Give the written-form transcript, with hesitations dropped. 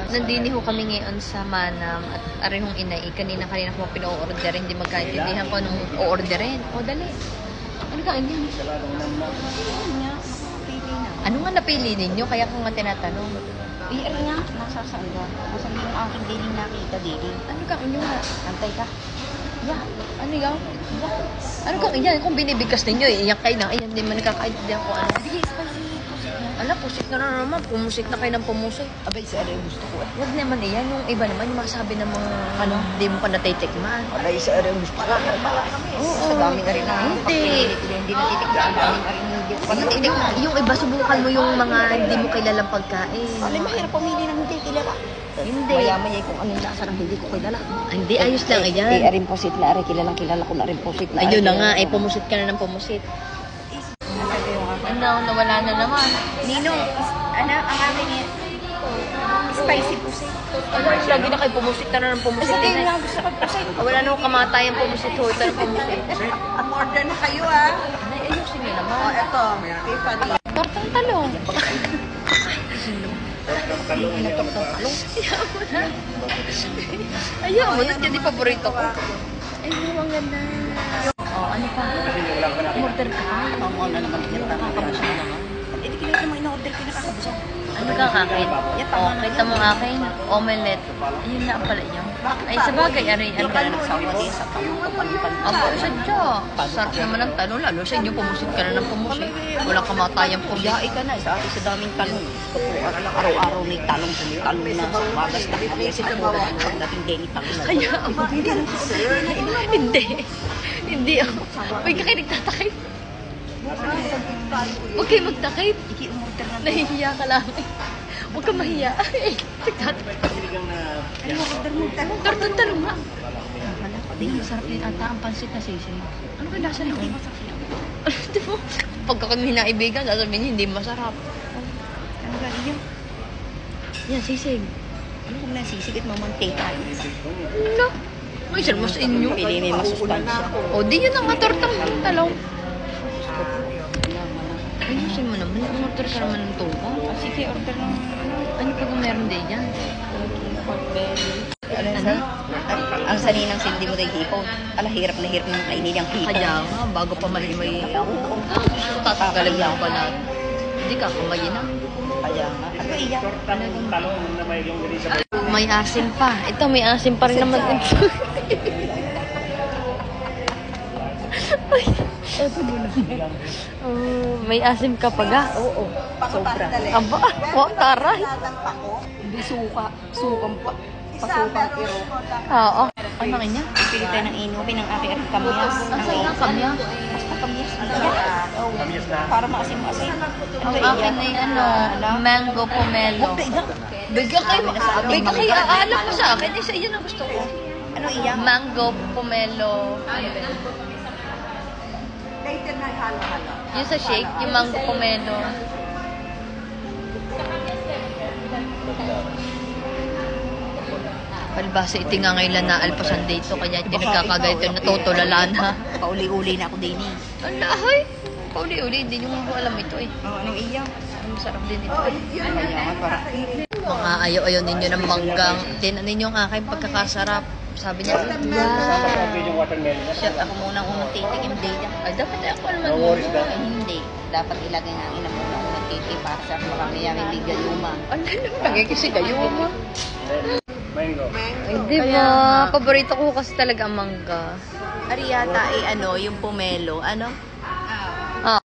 Nandini ho kami ngayon sa Manam at arihong inay. Kanina ko pina-order, hindi magkaintindihan ko nung o-orderin. O, dali. Ano ka ganyan? Ano nga napili ninyo? Kaya ko nga tinatanong. Ano nga? Nasasaan ka? Nasaan yung aking dating nakita, dating? Ano ka ganyan? Antay ka. Yeah. Ano yan? Ano ka ganyan? Kung binibigkas ninyo, iyak kayo na. Ayan, hindi man nakakaintindihan ko ano. Sige, spicy. Ala, pusit na naman. Pumusik na kayo ng pumusik. Abay, isa rin gusto ko eh. Wag naman iyan. Yung iba naman, yung masabi ng mga ano, hindi mo pa natitikman. Abay, isa rin gusto ko. Oo. Sa dami na rin na. Hindi. Hindi natitikman. Sa dami na rin hindi ko pa natitikman. Yung iba, subukan mo yung mga hindi mo kilalang pagkain. Alay, mahirap pumili ng hindi kilala. Hindi. Maya-maya kung anong lasa ng hindi ko kilala. Hindi, ayos lang ayan. arin posit na rin. Kilalang kilala ko na rin posit na. Ayun na nga, pumusit ka na ng pumusit. Ano, nawala na naman. Ninong, ang aking spicy pusit. Ano, lagi na kayo pumusit ka na ng pumusit. Kasi hindi nga gusto ko pusit. Wala na akong kamatayan pumusit. Ito ng pumusit. Order na kayo ah. Ay, ayusin nyo naman. O, eto. Tiffany. Tortang talong. Ayaw mo, yan yung paborito ko. Ay, ang ganda. Oh, ano pa? Order ka pa? Oo, na naman kita. Nakakabusan na naman. Hindi kinaya naman in-order ko nakakabusan. Ano ka kakit? Oh, kita mo akin. Omelette. Ayun na pala yun. Ay, sa bagay, aray, Hindi ka na nagsawa din sa tanong ko palipan. Aba, sadya. Sarap naman ang talong. Lalo sa inyo, pumusit ka na ng pumusit. Walang kamatayang pumusit. Yai ka na, sa atin sa daming talong. Gusto ko araw-araw may talong na sa magas na kami sa pura. Pagdating din talong. Kaya, hindi. Hindi ako. Huwag ka kayo nagtatakip. Huwag kayo magtakip. Iki-umorder na. Nahihiya ka lang. Huwag ka mahiya. Ay, nagtatakip. Ano order mo? Talong. Tortang talong nga. Ay, masarap din ata ang pansit na sisig. Ano ba lasa noon? Di mo? Pagka kami hinaibigan, sasabihin niyo, hindi masarap. Ano ba iyo? Yan, sisig. Ano kung nasisigit mo mantika? No. Ay, sir, mas inyo. Pili may masustansya. O, di yun ang tortang talong. Ayusin mo naman. Umorder ka naman ng tuka. Sige, order ng Ano pa kung meron din yan? pork belly. Ano? Ang saninang sindi mo tayo hipaw. Ala, hirap na hirap ng kainin yung hipaw. Kaya nga, bago pa may tatanggalin lang pa natin. Hindi ka kamayin na. Kaya nga. Ano iyak? May asim pa. Ito, may asim pa rin naman. Ay, ito muna. May asim ka pa ga? Oo. Sobra. Aba, wow, taray. Hindi suka. Sukang pa. Pasukang iro. Oo. Ano kanya? Pili tayo ng inumin ng aking kamyas. Asa nga kamya? Basta kamyas. Kamyas na. Para maasim-asim. Ang akin ay mango pomelo. Bigyan kayo. Bigyan kayo. Alam mo sa akin. Isa yun ang gusto ko. Ano iyak? Mango pomelo. Later na halo-halo. Yung sa shake, yung mango pomelo. Palbasa iti nga ngayon na alpasan dito. Kaya iti nagkakagayto. Natutulala na. Pauli-uli na ako din eh. Ala, ay. Pauli-uli. Hindi nyo mo alam ito eh. Anong iyak? Ang sarap din ito eh. Kaya nga para. Mga ayaw-ayaw ninyo ng manggang. Tinan ninyo ang aking pagkakasarap. Sabi niya, wow. Shot ako muna unang titikim data. Ay, dapat ako naman mo. Hindi. Dapat ilagay nga ina muna unang titikim para sa maramiyang hindi gayuma. Ano naman lagay kasi kayo mo? Mango. Ay, di ba? Paborito ko kasi talaga ang mangga. Ariata ay ano, yung pomelo. Ano?